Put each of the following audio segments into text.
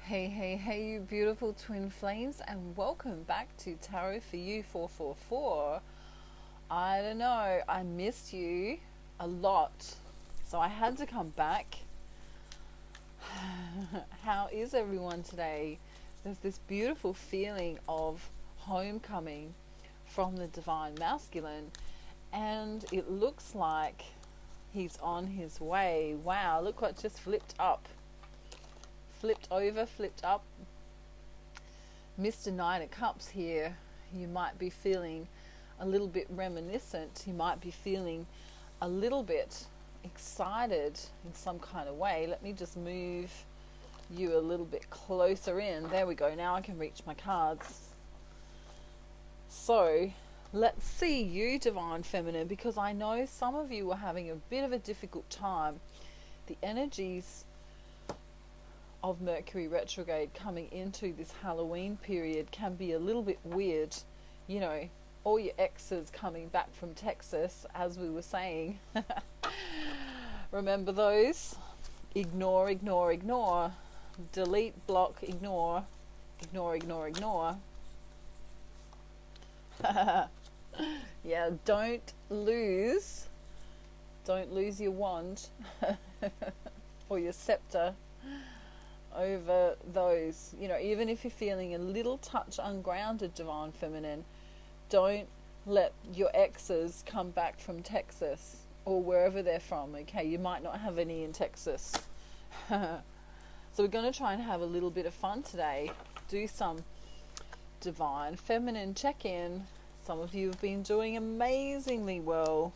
Hey, hey, hey, you beautiful twin flames, and welcome back to Tarot for You 444. I don't know, I missed you a lot, so I had to come back. How is everyone today? There's this beautiful feeling of homecoming from the divine masculine, and it looks like he's on his way. Wow, look what just flipped up. Flipped over, flipped up. Mr. Nine of Cups here. You might be feeling a little bit reminiscent. You might be feeling a little bit excited in some kind of way. Let me just move you a little bit closer in. There we go. Now I can reach my cards. So let's see you, Divine Feminine, because I know some of you were having a bit of a difficult time. The energies of Mercury retrograde coming into this Halloween period can be a little bit weird. You know, all your exes coming back from Texas, as we were saying. Remember those? Ignore, ignore, ignore. Delete, block, ignore. Ignore, ignore, ignore. Yeah, don't lose your wand or your scepter over those. You know, even if you're feeling a little touch ungrounded, Divine Feminine, don't let your exes come back from Texas or wherever they're from. Okay, you might not have any in Texas. So we're going to try and have a little bit of fun today. Do some Divine Feminine check-in. Some of you have been doing amazingly well.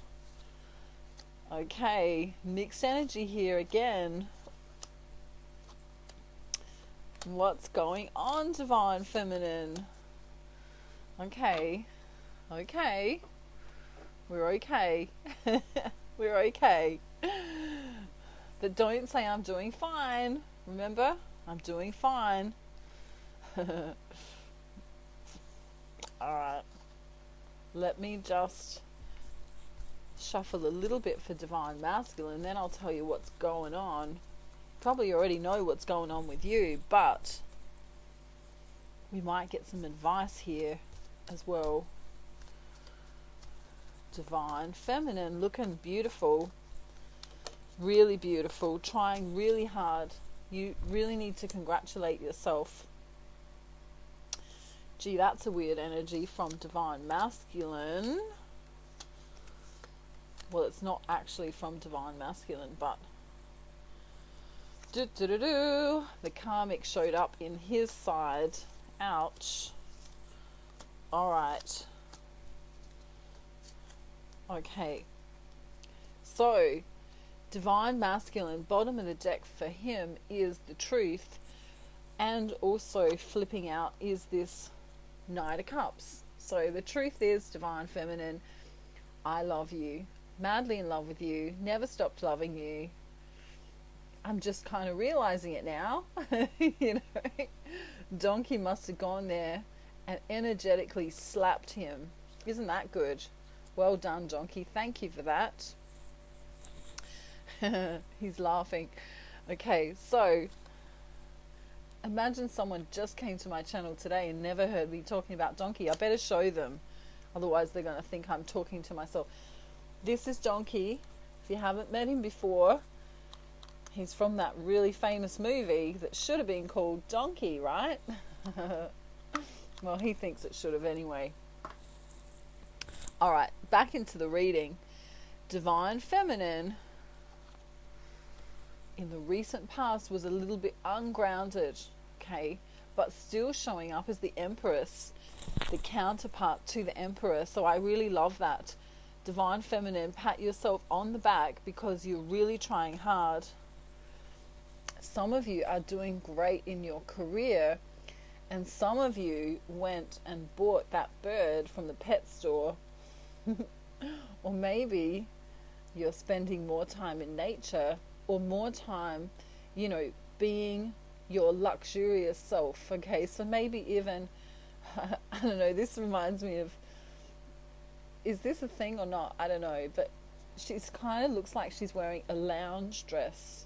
Okay, mixed energy here again. What's going on, Divine Feminine? Okay. We're okay. We're okay. But don't say I'm doing fine. Remember? I'm doing fine. Alright. Let me just shuffle a little bit for Divine Masculine, then I'll tell you what's going on. Probably already know what's going on with you, but we might get some advice here as well. Divine Feminine, looking beautiful, really beautiful, trying really hard. You really need to congratulate yourself. Gee, that's a weird energy from Divine Masculine. Well, it's not actually from Divine Masculine, but the Karmic showed up in his side. Ouch. Alright. Okay. So, Divine Masculine, bottom of the deck for him is the Truth. And also flipping out is this Knight of Cups. So the truth is, Divine Feminine, I love you. Madly in love with you. Never stopped loving you. I'm just kind of realizing it now. You know, Donkey must have gone there and energetically slapped him. Isn't that good? Well done, Donkey. Thank you for that. He's laughing. Okay, so imagine someone just came to my channel today and never heard me talking about Donkey. I better show them. Otherwise they're going to think I'm talking to myself. This is Donkey. If you haven't met him before, he's from that really famous movie that should have been called Donkey, right? Well, he thinks it should have anyway. Alright, back into the reading. Divine Feminine, in the recent past, was a little bit ungrounded, okay? But still showing up as the Empress, the counterpart to the Emperor. So I really love that. Divine Feminine, pat yourself on the back because you're really trying hard. Some of you are doing great in your career, and some of you went and bought that bird from the pet store. Or maybe you're spending more time in nature, or more time, you know, being your luxurious self. Okay, so maybe even I don't know, this reminds me of, is this a thing or not? I don't know, but she's kind of looks like she's wearing a lounge dress,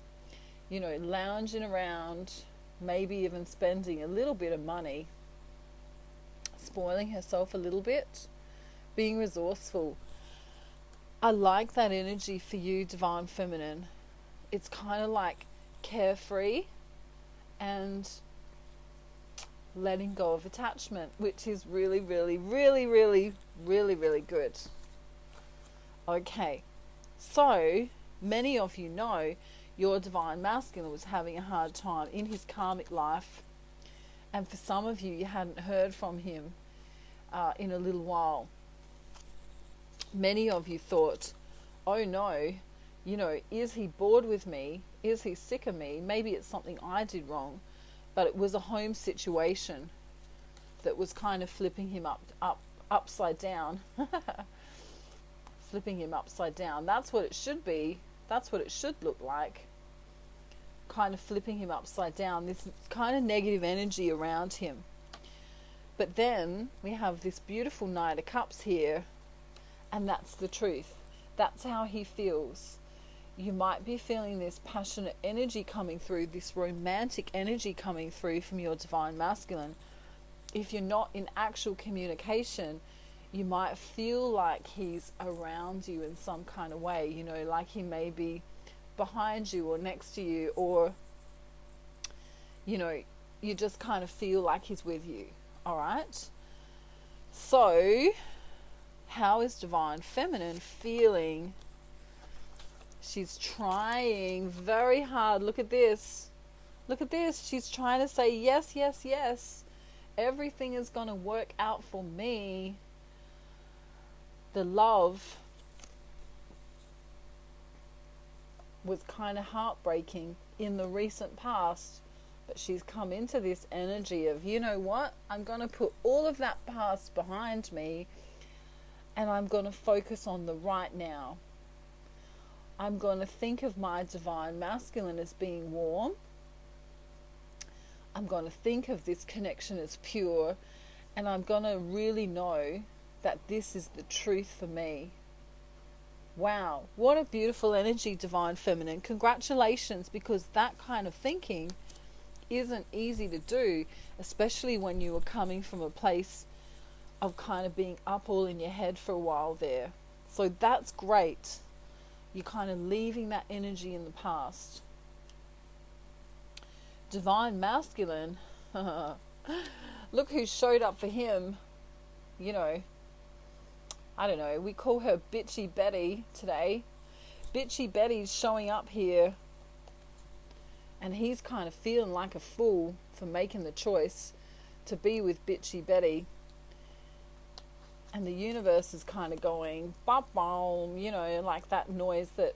you know, lounging around maybe even spending a little bit of money, spoiling herself a little bit, being resourceful. I like that energy for you, Divine Feminine. It's kind of like carefree and letting go of attachment, which is really, really, really, really, really, really good. Okay, so many of you know your Divine Masculine was having a hard time in his karmic life, and for some of you, you hadn't heard from him in a little while. Many of you thought, oh no, you know, is he bored with me? Is he sick of me? Maybe it's something I did wrong. But it was a home situation that was kind of flipping him upside down. Flipping him upside down. That's what it should be. That's what it should look like. Kind of flipping him upside down. This kind of negative energy around him. But then we have this beautiful Knight of Cups here. And that's the truth. That's how he feels. You might be feeling this passionate energy coming through, this romantic energy coming through from your Divine Masculine. If you're not in actual communication, you might feel like he's around you in some kind of way, you know, like he may be behind you or next to you, or, you know, you just kind of feel like he's with you. All right? So, how is Divine Feminine feeling? She's trying very hard. Look at this. Look at this. She's trying to say, yes, yes, yes. Everything is going to work out for me. The love was kind of heartbreaking in the recent past. But she's come into this energy of, you know what? I'm going to put all of that past behind me. And I'm going to focus on the right now. I'm going to think of my Divine Masculine as being warm. I'm going to think of this connection as pure. And I'm going to really know that this is the truth for me. Wow, what a beautiful energy, Divine Feminine. Congratulations, because that kind of thinking isn't easy to do, especially when you were coming from a place of kind of being up all in your head for a while there. So that's great. You're kind of leaving that energy in the past. Divine Masculine, look who showed up for him. You know, I don't know, we call her Bitchy Betty today. Bitchy Betty's showing up here, and he's kind of feeling like a fool for making the choice to be with Bitchy Betty. And the universe is kind of going, bop-bom, you know, like that noise that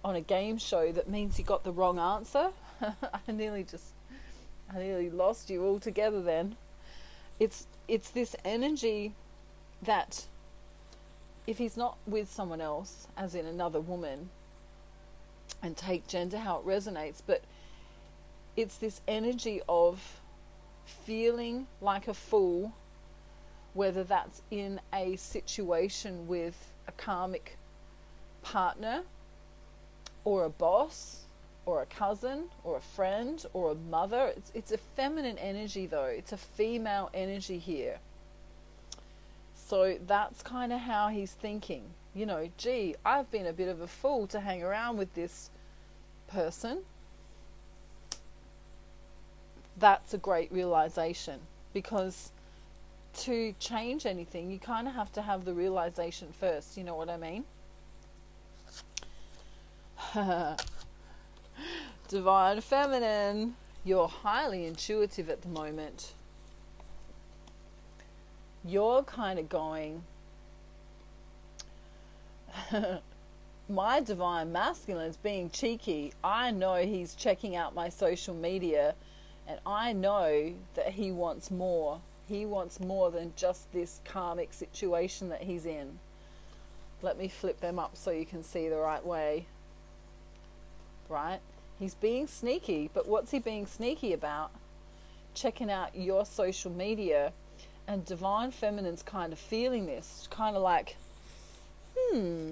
on a game show that means you got the wrong answer. I nearly lost you altogether then. It's this energy that if he's not with someone else, as in another woman, and take gender how it resonates, but it's this energy of feeling like a fool, whether that's in a situation with a karmic partner, or a boss, or a cousin, or a friend, or a mother. It's a feminine energy though. It's a female energy here. So that's kind of how he's thinking. You know, gee, I've been a bit of a fool to hang around with this person. That's a great realization, because to change anything, you kind of have to have the realization first. You know what I mean? Divine Feminine, you're highly intuitive at the moment. You're kind of going, my Divine Masculine is being cheeky. I know he's checking out my social media, and I know that he wants more. He wants more than just this karmic situation that he's in. Let me flip them up so you can see the right way. Right? He's being sneaky, but what's he being sneaky about? Checking out your social media, and Divine Feminine's kind of feeling this. Kind of like, I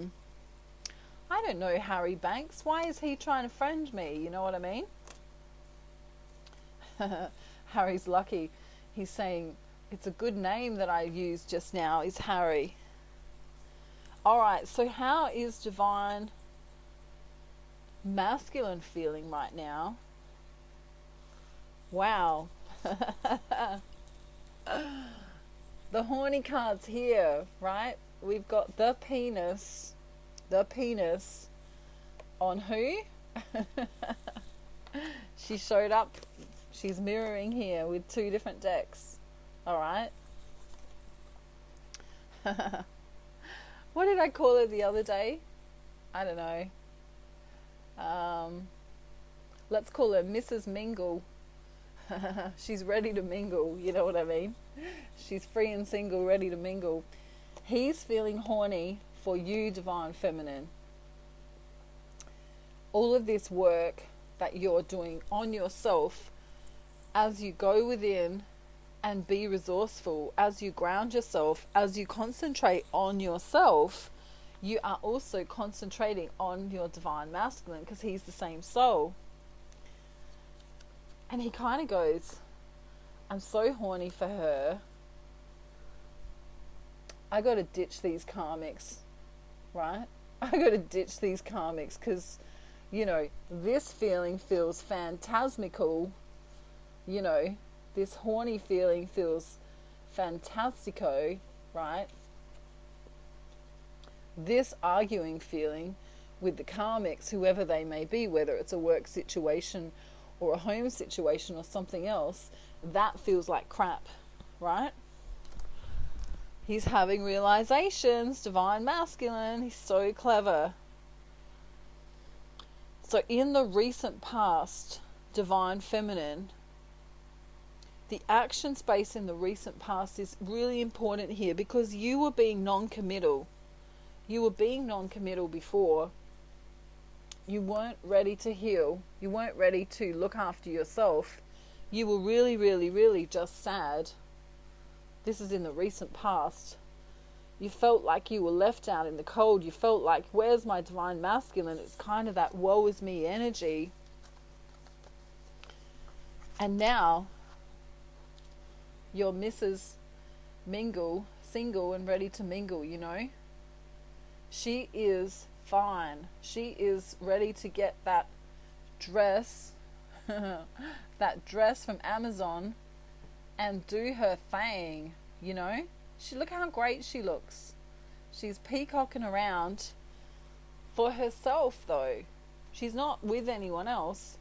don't know Harry Banks. Why is he trying to friend me? You know what I mean? Harry's lucky. He's saying, it's a good name that I used just now, is Harry. Alright, so how is divine masculine feeling right now? Wow. The horny card's here, right? We've got the penis on who? She showed up, she's mirroring here with two different decks. Alright. What did I call her the other day? I don't know. Let's call her Mrs. Mingle. She's ready to mingle, you know what I mean? She's free and single, ready to mingle. He's feeling horny for you, divine feminine. All of this work that you're doing on yourself, as you go within and be resourceful, as you ground yourself, as you concentrate on yourself, you are also concentrating on your divine masculine, because he's the same soul. And he kind of goes, I'm so horny for her. I got to ditch these karmics, right? I got to ditch these karmics because, you know, this feeling feels phantasmical. You know, this horny feeling feels fantastico, right? This arguing feeling with the karmics, whoever they may be, whether it's a work situation or a home situation or something else, that feels like crap, right? He's having realizations, divine masculine. He's so clever. So in the recent past, divine feminine, the action space in the recent past is really important here, because you were being non-committal. You were being non-committal before. You weren't ready to heal. You weren't ready to look after yourself. You were really, really, really just sad. This is in the recent past. You felt like you were left out in the cold. You felt like, where's my divine masculine? It's kind of that woe is me energy. And now, you're Mrs. Mingle, single and ready to mingle, you know. She is fine. She is ready to get that dress, that dress from Amazon, and do her thing, you know. Look how great she looks. She's peacocking around for herself, though. She's not with anyone else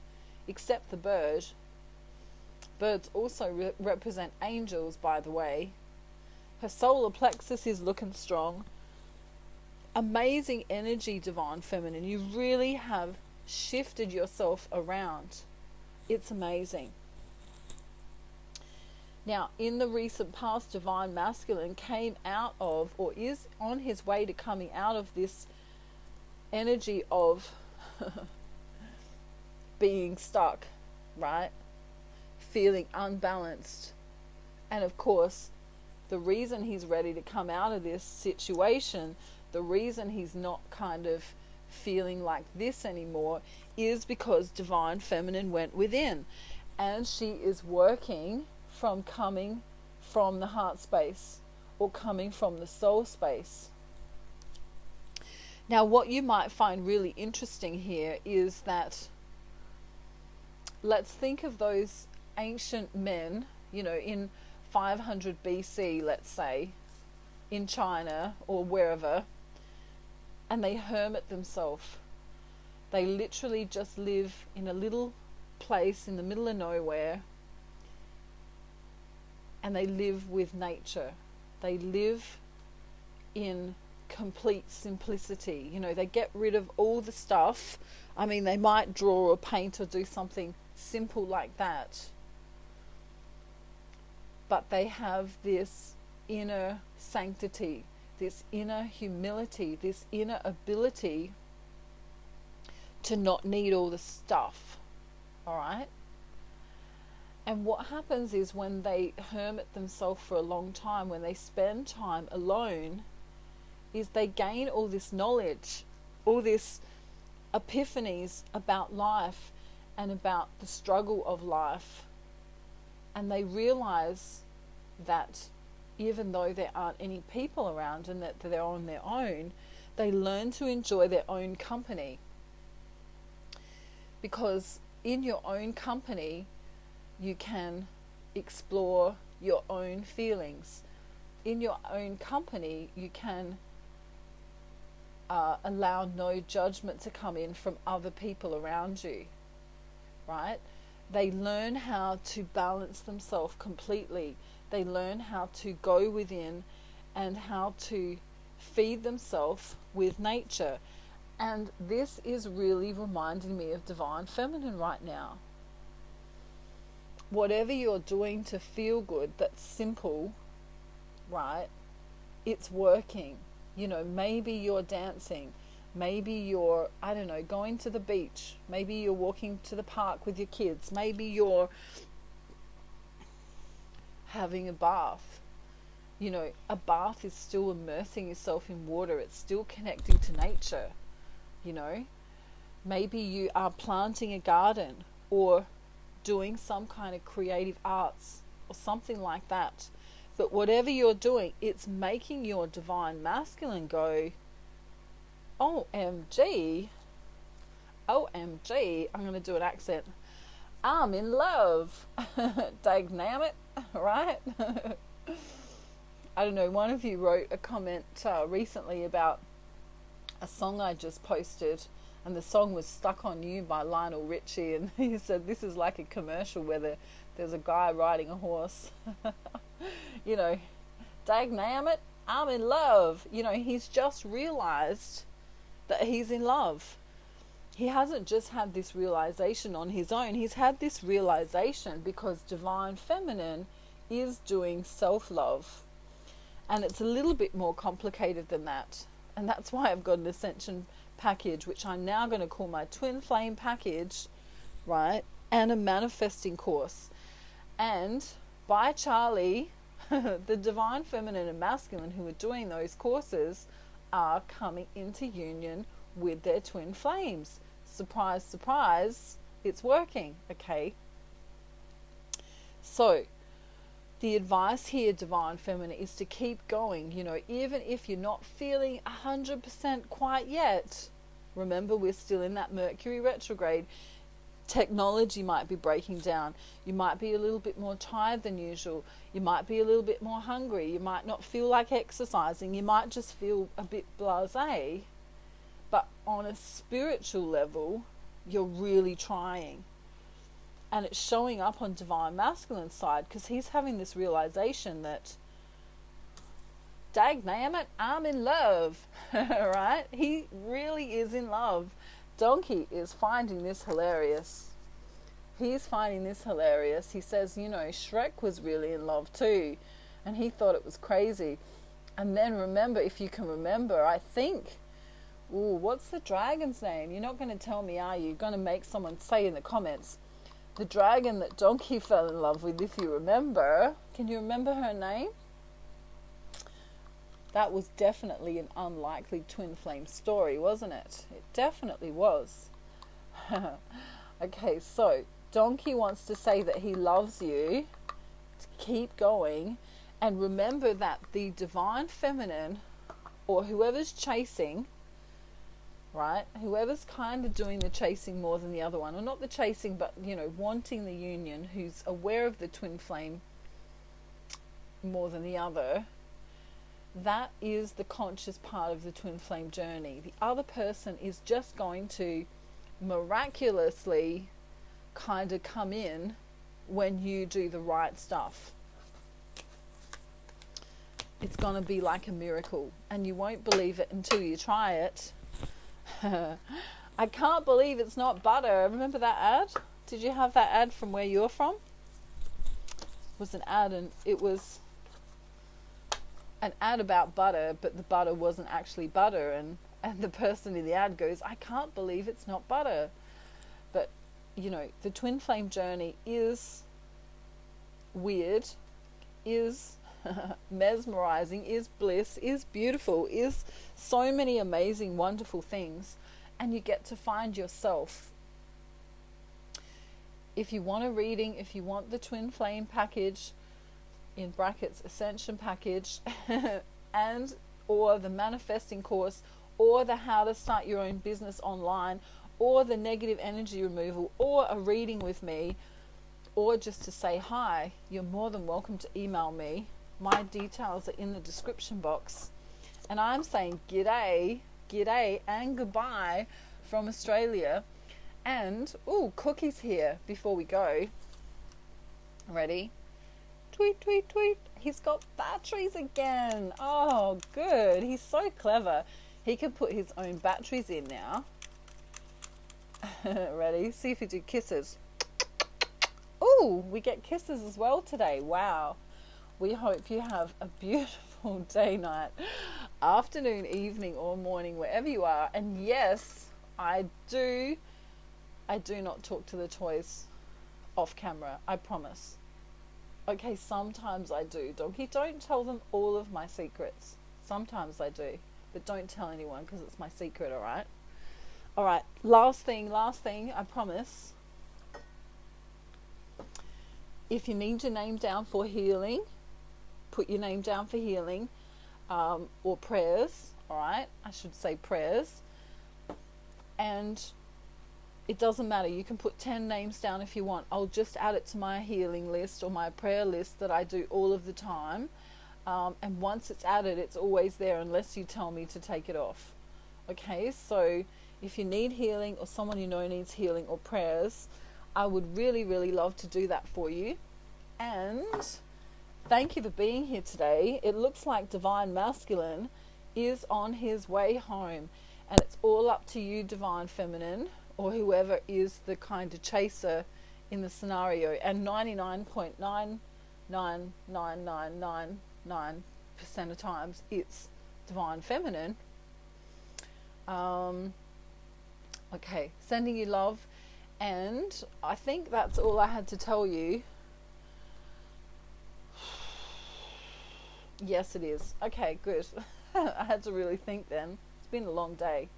except the bird. Birds also represent angels, by the way. Her solar plexus is looking strong. Amazing energy, divine feminine. You really have shifted yourself around. It's amazing. Now, in the recent past, divine masculine came out of, or is on his way to coming out of, this energy of being stuck, right? Feeling unbalanced. And of course, the reason he's ready to come out of this situation, the reason he's not kind of feeling like this anymore, is because divine feminine went within, and she is working from coming from the heart space or coming from the soul space. Now, what you might find really interesting here is that, let's think of those ancient men, you know, in 500 BC, let's say, in China or wherever, and they hermit themselves. They literally just live in a little place in the middle of nowhere, and they live with nature. They live in complete simplicity. You know, they get rid of all the stuff. I mean, they might draw or paint or do something simple like that, but they have this inner sanctity, this inner humility, this inner ability to not need all the stuff. All right? And what happens is, when they hermit themselves for a long time, when they spend time alone, is they gain all this knowledge, all this epiphanies about life and about the struggle of life. And they realize that even though there aren't any people around and that they're on their own, they learn to enjoy their own company. Because in your own company, you can explore your own feelings. In your own company, you can allow no judgment to come in from other people around you, right? They learn how to balance themselves completely. They learn how to go within and how to feed themselves with nature. And this is really reminding me of Divine Feminine right now. Whatever you're doing to feel good, that's simple, right? It's working. You know, maybe you're dancing. Maybe you're, I don't know, going to the beach. Maybe you're walking to the park with your kids. Maybe you're having a bath. You know, a bath is still immersing yourself in water. It's still connecting to nature, you know. Maybe you are planting a garden or doing some kind of creative arts or something like that. But whatever you're doing, it's making your divine masculine go, OMG, OMG, I'm going to do an accent, I'm in love, dagnammit, right? I don't know, one of you wrote a comment recently about a song I just posted, and the song was Stuck on You by Lionel Richie, and he said this is like a commercial where there's a guy riding a horse. You know, dagnammit, I'm in love. You know, he's just realized that he's in love. He hasn't just had this realization on his own. He's had this realization because Divine Feminine is doing self-love. And it's a little bit more complicated than that. And that's why I've got an ascension package, which I'm now going to call my Twin Flame package, right? And a manifesting course. And by Charlie, the Divine Feminine and Masculine who are doing those courses are coming into union with their twin flames. Surprise, surprise, it's working, okay? So, the advice here, Divine Feminine, is to keep going. You know, even if you're not feeling 100% quite yet, remember we're still in that Mercury retrograde. Technology might be breaking down. You might be a little bit more tired than usual. You might be a little bit more hungry. You might not feel like exercising. You might just feel a bit blasé. But on a spiritual level, you're really trying. And it's showing up on Divine Masculine's side because he's having this realization that, dagnammit, I'm in love, right? He really is in love. Donkey is finding this hilarious. He's finding this hilarious. He says, you know, Shrek was really in love too, and he thought it was crazy. And then remember, if you can remember, I think, what's the dragon's name? You're not going to tell me, are you? You're going to make someone say in the comments. The dragon that Donkey fell in love with, if you remember. Can you remember her name? That was definitely an unlikely twin flame story, wasn't it? It definitely was. Okay, so Donkey wants to say that he loves you. To keep going. And remember that the Divine Feminine, or whoever's chasing, right? Whoever's kind of doing the chasing more than the other one, or not the chasing, but, you know, wanting the union, who's aware of the twin flame more than the other, that is the conscious part of the twin flame journey. The other person is just going to miraculously kind of come in when you do the right stuff. It's going to be like a miracle, and you won't believe it until you try it. I can't believe it's not butter. Remember that ad? Did you have that ad from where you're from? It was an ad, and it was an ad about butter, but the butter wasn't actually butter, and the person in the ad goes, I can't believe it's not butter. But, you know, the twin flame journey is weird, is mesmerizing, is bliss, is beautiful, is so many amazing, wonderful things, and you get to find yourself. If you want a reading, if you want the twin flame package, in brackets ascension package, and or the manifesting course, or the how to start your own business online, or the negative energy removal, or a reading with me, or just to say hi, you're more than welcome to email me. My details are in the description box. And I'm saying g'day, g'day and goodbye from Australia. And, ooh, Cookie's here before we go. Ready? Tweet, tweet, tweet. He's got batteries again. Oh, good. He's so clever. He can put his own batteries in now. Ready? See if he do kisses. Ooh, we get kisses as well today. Wow. We hope you have a beautiful day, night, afternoon, evening, or morning, wherever you are. And yes, I do not talk to the toys off camera. I promise. Okay, sometimes I do. Donkey, don't tell them all of my secrets. Sometimes I do. But don't tell anyone because it's my secret, alright? Alright, last thing, I promise. If you need your name down for healing, put your name down for healing, or prayers, alright? I should say prayers. And it doesn't matter. You can put 10 names down if you want. I'll just add it to my healing list or my prayer list that I do all of the time. And once it's added, it's always there unless you tell me to take it off. Okay, so if you need healing or someone you know needs healing or prayers, I would really, really love to do that for you. And thank you for being here today. It looks like Divine Masculine is on his way home. And it's all up to you, Divine Feminine, or whoever is the kind of chaser in the scenario. And 99.99999% of times it's Divine Feminine. Okay, sending you love. And I think that's all I had to tell you. Yes, it is. Okay, good. I had to really think then. It's been a long day.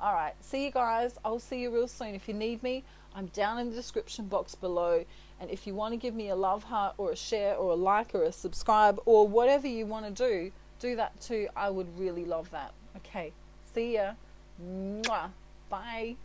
Alright, see you guys. I'll see you real soon. If you need me, I'm down in the description box below. And if you want to give me a love heart or a share or a like or a subscribe or whatever you want to do that too. I would really love that. Okay, see ya. Mwah. Bye.